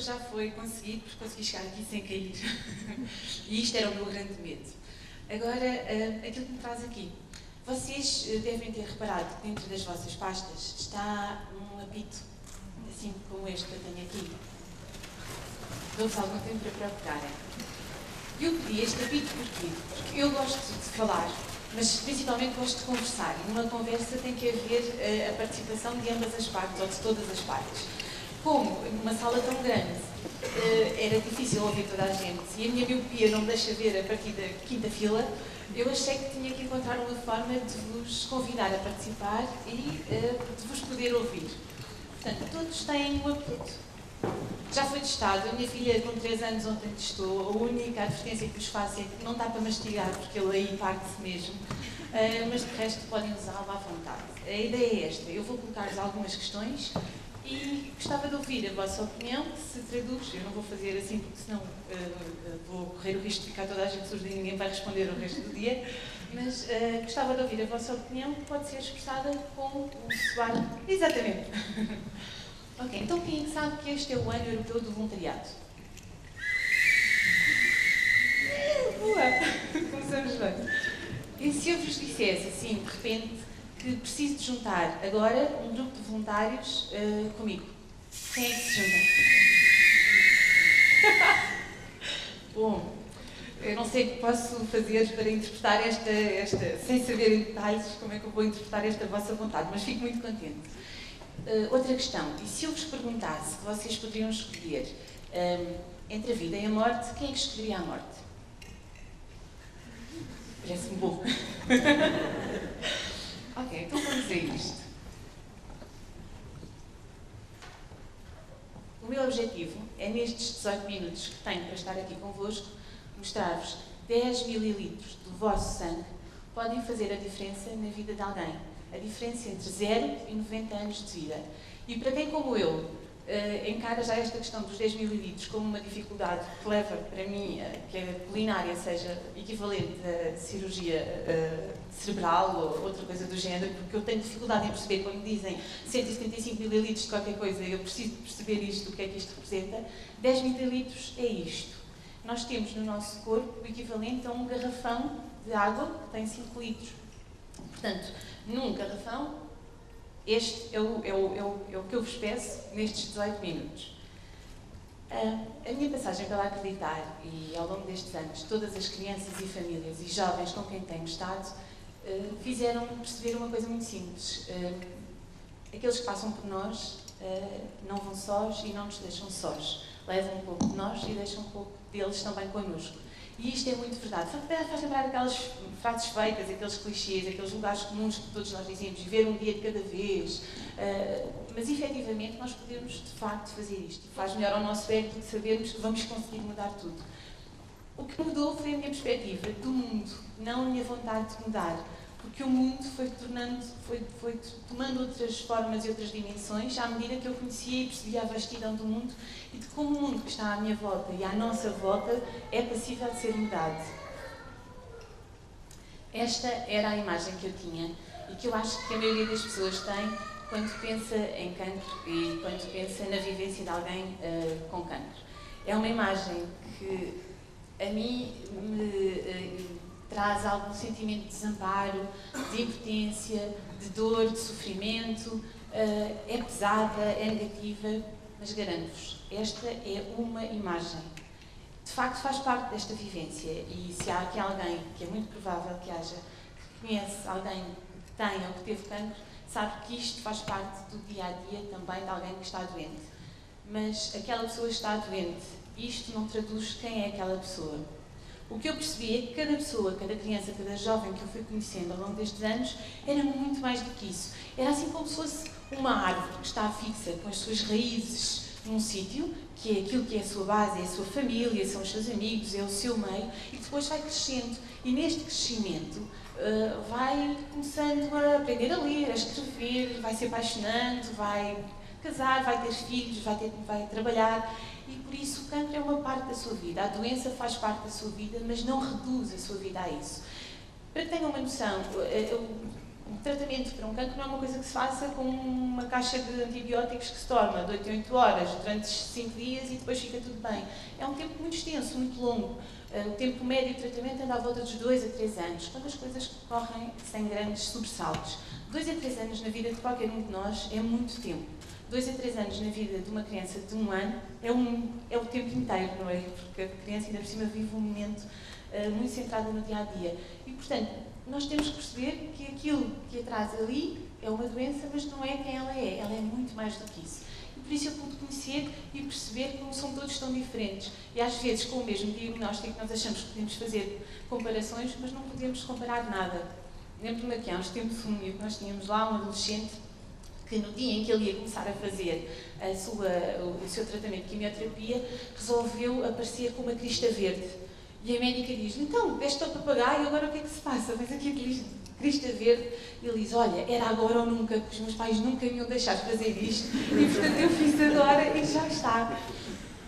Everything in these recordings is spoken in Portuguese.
já foi conseguido, porque consegui chegar aqui sem cair. E isto era o meu grande medo. Agora, aquilo que me traz aqui. Vocês devem ter reparado que dentro das vossas pastas está um apito, assim como este que eu tenho aqui. Dou-vos algum tempo para procurarem. Eu pedi este apito porquê? Porque eu gosto de falar, mas principalmente gosto de conversar. E numa conversa tem que haver a participação de ambas as partes, ou de todas as partes. Como numa sala tão grande era difícil ouvir toda a gente e a minha miopia não me deixa ver a partir da quinta fila, eu achei que tinha que encontrar uma forma de vos convidar a participar e de vos poder ouvir. Portanto, todos têm um apito. Já foi testado, a minha filha com 3 anos ontem testou, a única advertência que vos faço é que não dá para mastigar porque ele aí parte-se mesmo, mas de resto podem usá-lo à vontade. A ideia é esta, eu vou colocar-vos algumas questões e gostava de ouvir a vossa opinião, que se traduz, eu não vou fazer assim porque senão vou correr o risco de ficar toda a gente surda e ninguém vai responder o resto do dia, mas gostava de ouvir a vossa opinião, que pode ser expressada com o soar. Exatamente. Ok, então quem sabe que este é o Ano Europeu do Voluntariado? Boa! Começamos bem. E se eu vos dissesse, assim, de repente, que preciso de juntar agora um grupo de voluntários comigo? Quem é que se junta? Bom, eu não sei o que posso fazer para interpretar esta, sem saber em detalhes como é que eu vou interpretar esta vossa vontade, mas fico muito contente. Outra questão, e se eu vos perguntasse que vocês poderiam escolher entre a vida e a morte, quem é que escolheria a morte? Parece-me bom. Ok, então vamos a isto. O meu objetivo é, nestes 18 minutos que tenho para estar aqui convosco, mostrar-vos 10 mililitros do vosso sangue que podem fazer a diferença na vida de alguém. A diferença entre 0 e 90 anos de vida. E para quem, como eu, encara já esta questão dos 10 mililitros como uma dificuldade que leva para mim que a culinária seja equivalente a cirurgia cerebral ou outra coisa do género, porque eu tenho dificuldade em perceber quando dizem 175 mililitros de qualquer coisa, eu preciso perceber isto, o que é que isto representa. 10 mililitros é isto. Nós temos no nosso corpo o equivalente a um garrafão de água que tem 5 litros. Portanto, num garrafão, este é o que eu vos peço nestes 18 minutos. A minha passagem pela Acreditar e ao longo destes anos, todas as crianças e famílias e jovens com quem tenho estado fizeram-me perceber uma coisa muito simples. Aqueles que passam por nós não vão sós e não nos deixam sós. Levam um pouco de nós e deixam um pouco deles também connosco. E isto é muito verdade. Faz lembrar aquelas frases feitas, aqueles clichês, aqueles lugares comuns que todos nós dizemos, viver um dia de cada vez. Mas, efetivamente, nós podemos, de facto, fazer isto. Faz melhor ao nosso ego de sabermos que vamos conseguir mudar tudo. O que mudou foi a minha perspectiva do mundo, não a minha vontade de mudar. Porque o mundo foi tomando outras formas e outras dimensões à medida que eu conhecia e percebia a vastidão do mundo e de como o mundo que está à minha volta e à nossa volta é passível de ser mudado. Esta era a imagem que eu tinha e que eu acho que a maioria das pessoas tem quando pensa em cancro e quando pensa na vivência de alguém com cancro. É uma imagem que a mim me traz algum sentimento de desamparo, de impotência, de dor, de sofrimento, é pesada, é negativa, mas garanto-vos, esta é uma imagem. De facto faz parte desta vivência e se há aqui alguém, que é muito provável que haja, que conhece alguém que tem ou que teve cancro, sabe que isto faz parte do dia-a-dia também de alguém que está doente. Mas aquela pessoa está doente, isto não traduz quem é aquela pessoa. O que eu percebi é que cada pessoa, cada criança, cada jovem que eu fui conhecendo ao longo destes anos era muito mais do que isso. Era assim como se fosse uma árvore que está fixa, com as suas raízes num sítio, que é aquilo que é a sua base, é a sua família, são os seus amigos, é o seu meio, e depois vai crescendo. E neste crescimento vai começando a aprender a ler, a escrever, vai se apaixonando, vai casar, vai ter filhos, vai trabalhar. E por isso o cancro é uma parte da sua vida. A doença faz parte da sua vida, mas não reduz a sua vida a isso. Para que tenham uma noção, tratamento para um cancro não é uma coisa que se faça com uma caixa de antibióticos que se toma de 8 em 8 horas, durante 5 dias e depois fica tudo bem. É um tempo muito extenso, muito longo. O tempo médio de tratamento anda à volta dos 2 a 3 anos, quando as coisas correm sem grandes sobressaltos. 2 a 3 anos na vida de qualquer um de nós é muito tempo. 2 a 3 anos na vida de uma criança de 1 ano é o tempo inteiro, não é? Porque a criança ainda por cima vive um momento muito centrado no dia-a-dia. E, portanto, nós temos que perceber que aquilo que a traz ali é uma doença, mas não é quem ela é muito mais do que isso. E por isso eu pude conhecer e perceber como são todos tão diferentes. E às vezes, com o mesmo diagnóstico, nós achamos que podemos fazer comparações, mas não podemos comparar nada. Lembro-me aqui, há uns tempos, nós tínhamos lá um adolescente que no dia em que ele ia começar a fazer o seu tratamento de quimioterapia, resolveu aparecer com uma crista verde. E a médica diz, então, deste ao papagaio, agora o que é que se passa? Tens aqui a crista verde. E ele diz, olha, era agora ou nunca, porque os meus pais nunca me iam deixar fazer isto, e portanto eu fiz agora e já está.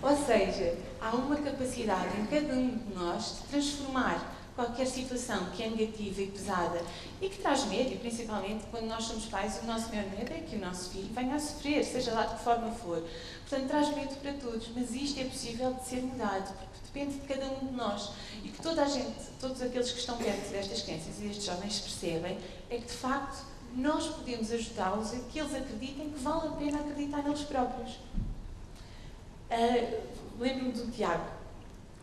Ou seja, há uma capacidade em cada um de nós de transformar qualquer situação que é negativa e pesada e que traz medo, e principalmente quando nós somos pais, o nosso maior medo é que o nosso filho venha a sofrer, seja lá de que forma for. Portanto, traz medo para todos, mas isto é possível de ser mudado, porque depende de cada um de nós. E que toda a gente, todos aqueles que estão perto destas crianças e destes jovens percebem, é que de facto nós podemos ajudá-los a que eles acreditem que vale a pena acreditar neles próprios. Lembro-me do Tiago,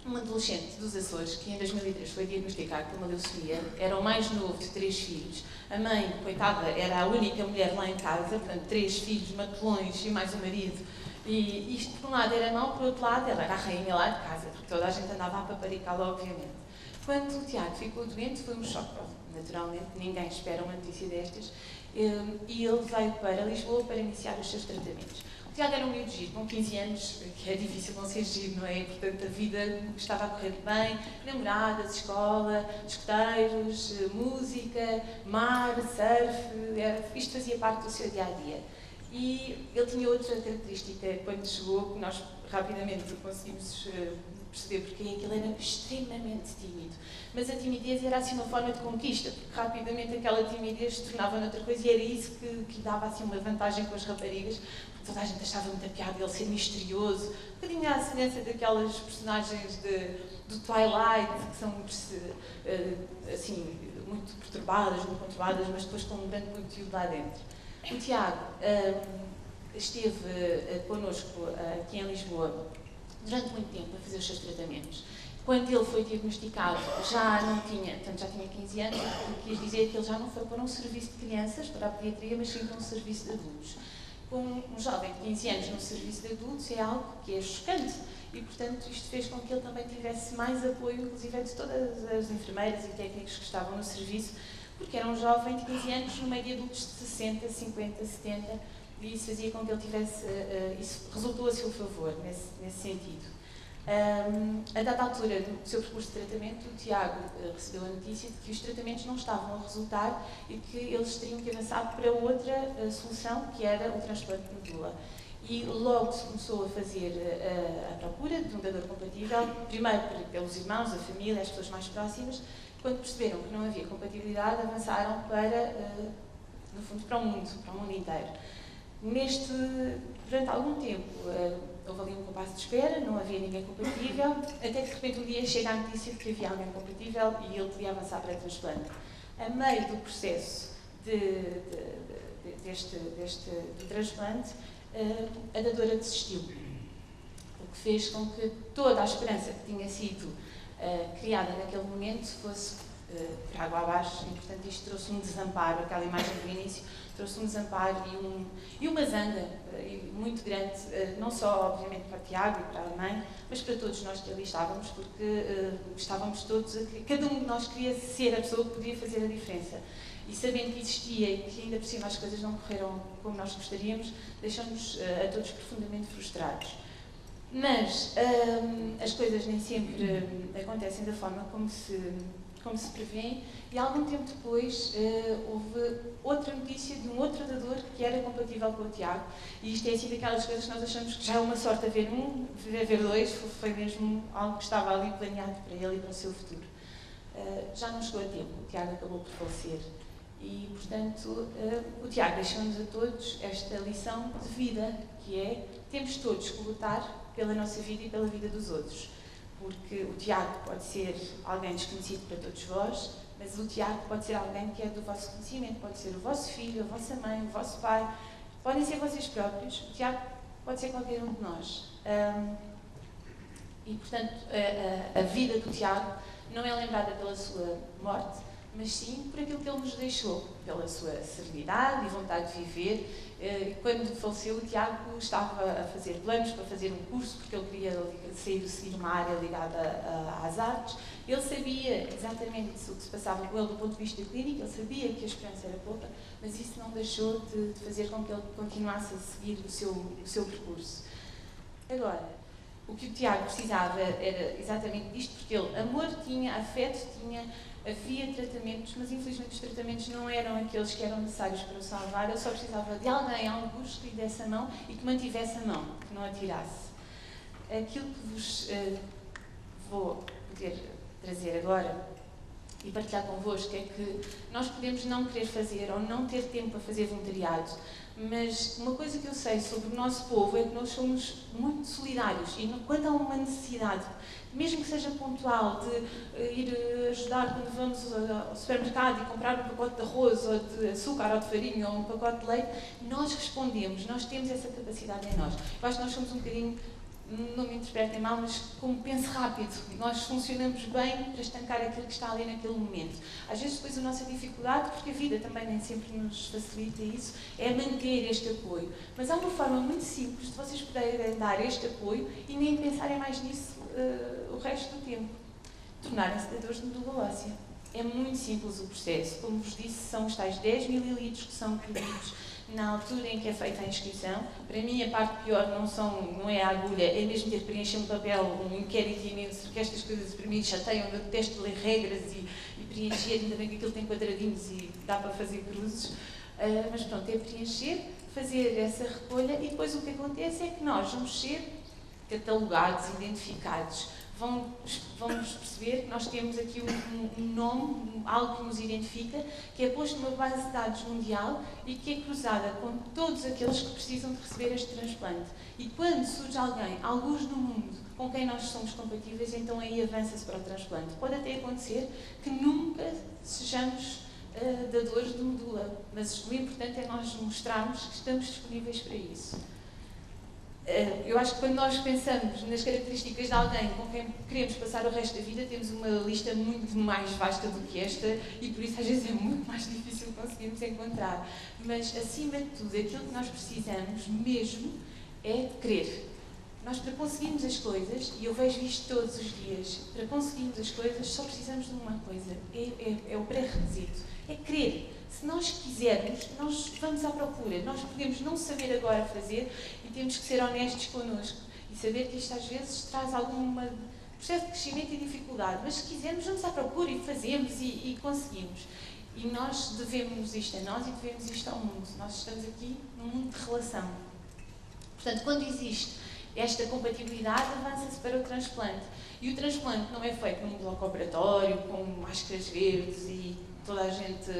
um adolescente dos Açores, que em 2003 foi diagnosticado com uma leucemia, era o mais novo de 3 filhos. A mãe, coitada, era a única mulher lá em casa, portanto, 3 filhos, matelões e mais o marido. E isto, por um lado, era mau, por outro lado, ela era a rainha lá de casa, porque toda a gente andava a paparicá-la, obviamente. Quando o Tiago ficou doente, foi um choque. Naturalmente, ninguém espera uma notícia destas. E ele veio para Lisboa para iniciar os seus tratamentos. O Tiago era um miúdo giro, com 15 anos, que é difícil não ser giro, não é? Portanto, a vida estava a correr bem, namoradas, escola, escuteiros, música, mar, surf, isto fazia parte do seu dia-a-dia. E ele tinha outra característica quando chegou, que nós rapidamente conseguimos perceber porque é que ele era extremamente tímido. Mas a timidez era assim uma forma de conquista, porque rapidamente aquela timidez se tornava noutra coisa e era isso que lhe dava assim uma vantagem com as raparigas, porque toda a gente achava muita piada ele ser misterioso, um bocadinho à semelhança daquelas personagens do Twilight, que são assim, muito perturbadas, muito controladas, mas depois com um grande conteúdo lá dentro. O Tiago esteve connosco aqui em Lisboa durante muito tempo a fazer os seus tratamentos. Quando ele foi diagnosticado, já tinha 15 anos, o que quis dizer que ele já não foi para um serviço de crianças, para a pediatria, mas sim para um serviço de adultos. Com um jovem de 15 anos num serviço de adultos é algo que é chocante e, portanto, isto fez com que ele também tivesse mais apoio, inclusive de todas as enfermeiras e técnicos que estavam no serviço, porque era um jovem de 15 anos no meio de adultos de 60, 50, 70, e isso fazia com que ele tivesse, isso resultou a seu favor, nesse sentido. A dada altura do seu percurso de tratamento, o Tiago recebeu a notícia de que os tratamentos não estavam a resultar e que eles teriam que avançar para outra solução, que era o transplante de medula. E logo se começou a fazer a procura de um dador compatível, primeiro pelos irmãos, a família, as pessoas mais próximas. Quando perceberam que não havia compatibilidade, avançaram para, no fundo, para o mundo inteiro. Durante algum tempo, houve ali um compasso de espera, não havia ninguém compatível, até que de repente um dia chega a notícia de que havia alguém compatível e ele podia avançar para transplante. A meio do processo do transplante, a dadora desistiu, o que fez com que toda a esperança que tinha sido criada naquele momento fosse por água abaixo, e portanto isto trouxe um desamparo, aquela imagem do início, trouxe um desamparo e uma zanga muito grande, não só obviamente para Tiago e para a mãe, mas para todos nós que ali estávamos, porque estávamos todos, cada um de nós queria ser a pessoa que podia fazer a diferença. E sabendo que existia e que ainda por cima as coisas não correram como nós gostaríamos, deixou-nos a todos profundamente frustrados. Mas as coisas nem sempre acontecem da forma como se prevê, e algum tempo depois houve outra notícia de um outro dador que era compatível com o Tiago, e isto é assim daquelas coisas que nós achamos que já é uma sorte haver haver dois, foi mesmo algo que estava ali planeado para ele e para o seu futuro. Já não chegou a tempo, o Tiago acabou por falecer, E, portanto, o Tiago deixou-nos a todos esta lição de vida, que é, temos todos que lutar pela nossa vida e pela vida dos outros. Porque o Tiago pode ser alguém desconhecido para todos vós, mas o Tiago pode ser alguém que é do vosso conhecimento, pode ser o vosso filho, a vossa mãe, o vosso pai, podem ser vocês próprios, o Tiago pode ser qualquer um de nós. E, portanto, a vida do Tiago não é lembrada pela sua morte, mas sim por aquilo que ele nos deixou, pela sua serenidade e vontade de viver. Quando faleceu, o Tiago estava a fazer planos para fazer um curso, porque ele queria seguir uma área ligada às artes. Ele sabia exatamente o que se passava com ele do ponto de vista clínico, ele sabia que a esperança era pouca, mas isso não deixou de fazer com que ele continuasse a seguir o seu percurso. Agora, o que o Tiago precisava era exatamente disto, porque ele amor tinha, afeto tinha, havia tratamentos, mas infelizmente os tratamentos não eram aqueles que eram necessários para o salvar. Ele só precisava de alguém, alguns que lhe desse a mão e que mantivesse a mão, que não a tirasse. Aquilo que vos vou poder trazer agora e partilhar convosco é que nós podemos não querer fazer ou não ter tempo para fazer voluntariado, mas uma coisa que eu sei sobre o nosso povo é que nós somos muito solidários e quando há uma necessidade, mesmo que seja pontual, de ir ajudar quando vamos ao supermercado e comprar um pacote de arroz ou de açúcar ou de farinha ou um pacote de leite, nós respondemos, nós temos essa capacidade em nós. Eu acho que nós somos um bocadinho, não me interpretem mal, mas como penso rápido, nós funcionamos bem para estancar aquilo que está ali naquele momento. Às vezes depois a nossa dificuldade, porque a vida também nem sempre nos facilita isso, é manter este apoio. Mas há uma forma muito simples de vocês poderem dar este apoio e nem pensarem mais nisso o resto do tempo. Tornarem-se dadores de medula óssea. É muito simples o processo. Como vos disse, são os tais 10 ml que são pedidos na altura em que é feita a inscrição. Para mim, a parte pior não é a agulha, é mesmo ter que preencher um papel, um inquérito imenso, porque estas coisas para mim chateiam, eu detesto ler regras e preencher, ainda bem que aquilo tem quadradinhos e dá para fazer cruzes. Mas pronto, é preencher, fazer essa recolha e depois o que acontece é que nós vamos ser catalogados, identificados. Vamos perceber que nós temos aqui um nome, algo que nos identifica, que é posto numa base de dados mundial e que é cruzada com todos aqueles que precisam de receber este transplante. E quando surge alguém, alguns no mundo, com quem nós somos compatíveis, então aí avança-se para o transplante. Pode até acontecer que nunca sejamos dadores de medula, mas o importante é nós mostrarmos que estamos disponíveis para isso. Eu acho que quando nós pensamos nas características de alguém com quem queremos passar o resto da vida, temos uma lista muito mais vasta do que esta e por isso às vezes é muito mais difícil conseguirmos encontrar. Mas, acima de tudo, aquilo que nós precisamos mesmo é de querer. Nós, para conseguirmos as coisas, e eu vejo isto todos os dias, para conseguirmos as coisas só precisamos de uma coisa, é o pré-requisito, é querer. Se nós quisermos, nós vamos à procura. Nós podemos não saber agora fazer e temos que ser honestos connosco e saber que isto às vezes traz algum processo de crescimento e dificuldade. Mas se quisermos, vamos à procura e fazemos e conseguimos. E nós devemos isto a nós e devemos isto ao mundo. Nós estamos aqui num mundo de relação. Portanto, quando existe esta compatibilidade, avança-se para o transplante. E o transplante não é feito num bloco operatório, com máscaras verdes e toda a gente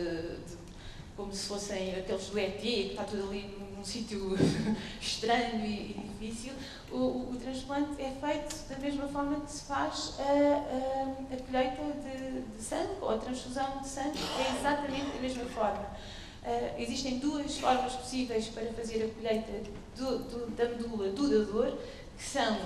como se fossem aqueles do ET, que está tudo ali num sítio estranho e difícil. O transplante é feito da mesma forma que se faz a colheita de sangue ou a transfusão de sangue, é exatamente da mesma forma. Existem duas formas possíveis para fazer a colheita da medula do dador, que são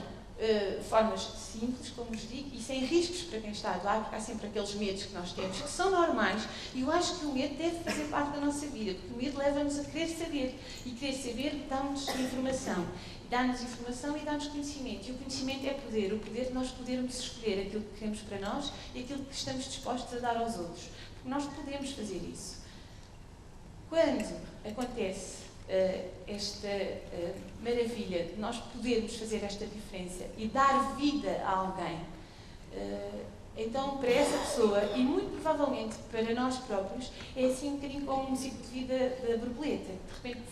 formas simples, como vos digo, e sem riscos para quem está lá, porque há sempre aqueles medos que nós temos, que são normais, e eu acho que o medo deve fazer parte da nossa vida, porque o medo leva-nos a querer saber, e querer saber dá-nos informação. Dá-nos informação e dá-nos conhecimento, e o conhecimento é poder, o poder de nós podermos escolher aquilo que queremos para nós e aquilo que estamos dispostos a dar aos outros, porque nós podemos fazer isso. Quando acontece esta maravilha de nós podermos fazer esta diferença e dar vida a alguém, então para essa pessoa, e muito provavelmente para nós próprios, é assim um bocadinho como um ciclo de vida da borboleta. De repente,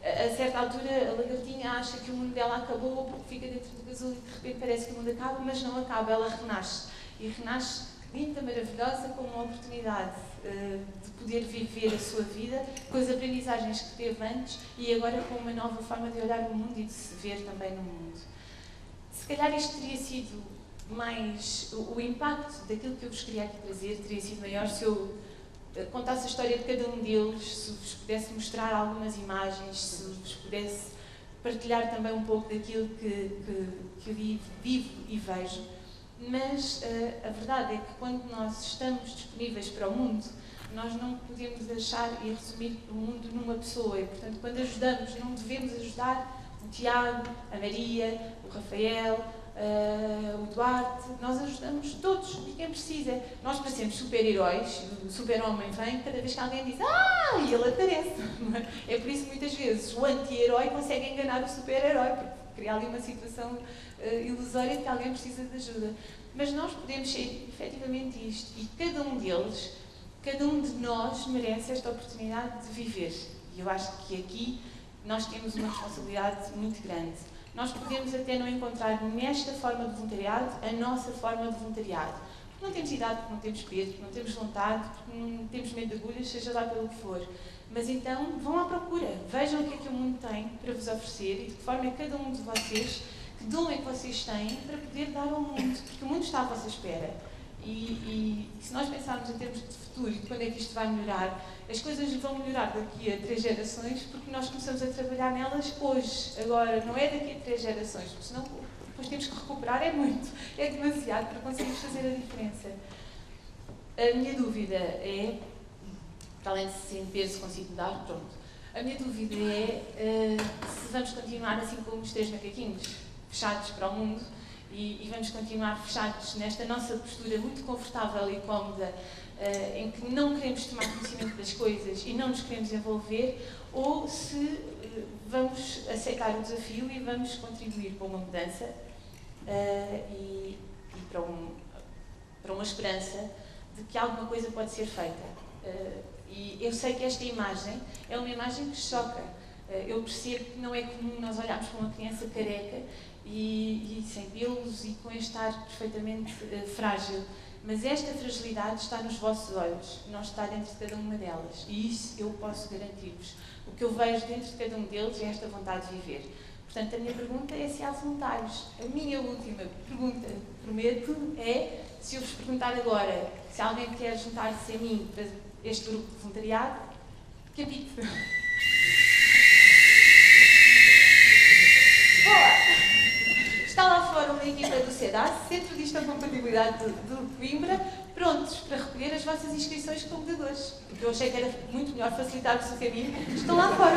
a certa altura, a lagartinha acha que o mundo dela acabou porque fica dentro do casulo e de repente parece que o mundo acaba, mas não acaba, ela renasce. E renasce linda, maravilhosa, como uma oportunidade de poder viver a sua vida com as aprendizagens que teve antes e agora com uma nova forma de olhar o mundo e de se ver também no mundo. Se calhar isto teria sido mais... O impacto daquilo que eu vos queria aqui trazer teria sido maior se eu contasse a história de cada um deles, se vos pudesse mostrar algumas imagens, se vos pudesse partilhar também um pouco daquilo que eu vivo e vejo. Mas a verdade é que quando nós estamos disponíveis para o mundo, nós não podemos achar e resumir o mundo numa pessoa. E, portanto, quando ajudamos, não devemos ajudar o Tiago, a Maria, o Rafael, o Duarte. Nós ajudamos todos, ninguém precisa. Nós parecemos super-heróis, o super-homem vem, cada vez que alguém diz "ah!" e ele aparece. É por isso que muitas vezes o anti-herói consegue enganar o super-herói, porque cria ali uma situação ilusória de que alguém precisa de ajuda. Mas nós podemos ser efetivamente isto, e cada um deles, cada um de nós merece esta oportunidade de viver. E eu acho que aqui nós temos uma responsabilidade muito grande. Nós podemos até não encontrar nesta forma de voluntariado a nossa forma de voluntariado. Porque não temos idade, porque não temos peso, porque não temos vontade, porque não temos medo de agulhas, seja lá pelo que for. Mas então vão à procura, vejam o que o mundo tem para vos oferecer e de que forma é cada um de vocês, que dom é que vocês têm para poder dar ao mundo, porque o mundo está à vossa espera. E se nós pensarmos em termos de futuro e de quando é que isto vai melhorar, as coisas vão melhorar daqui a 3 gerações porque nós começamos a trabalhar nelas hoje, agora, não é daqui a 3 gerações, porque senão depois temos que recuperar, é muito, é demasiado para conseguirmos fazer a diferença. A minha dúvida é, para além de se ver se consigo mudar, pronto, a minha dúvida é se vamos continuar assim como os 3 macaquinhos, fechados para o mundo, e vamos continuar fechados nesta nossa postura muito confortável e cómoda, em que não queremos tomar conhecimento das coisas e não nos queremos envolver, ou se vamos aceitar o desafio e vamos contribuir para uma mudança e para uma esperança de que alguma coisa pode ser feita. E eu sei que esta imagem é uma imagem que choca. Eu percebo que não é comum nós olharmos para uma criança careca e sem pelos e com este ar perfeitamente frágil. Mas esta fragilidade está nos vossos olhos, não está dentro de cada uma delas. E isso eu posso garantir-vos. O que eu vejo dentro de cada um deles é esta vontade de viver. Portanto, a minha pergunta é se há voluntários. A minha última pergunta, prometo, é se eu vos perguntar agora se alguém quer juntar-se a mim para este grupo de voluntariado, capite. Boa! Está lá fora uma equipa do CEDAS, Centro de Gestão de Compatibilidade de Coimbra, prontos para recolher as vossas inscrições como cuidadores. Porque eu achei que era muito melhor facilitar-vos o caminho. Estão lá fora.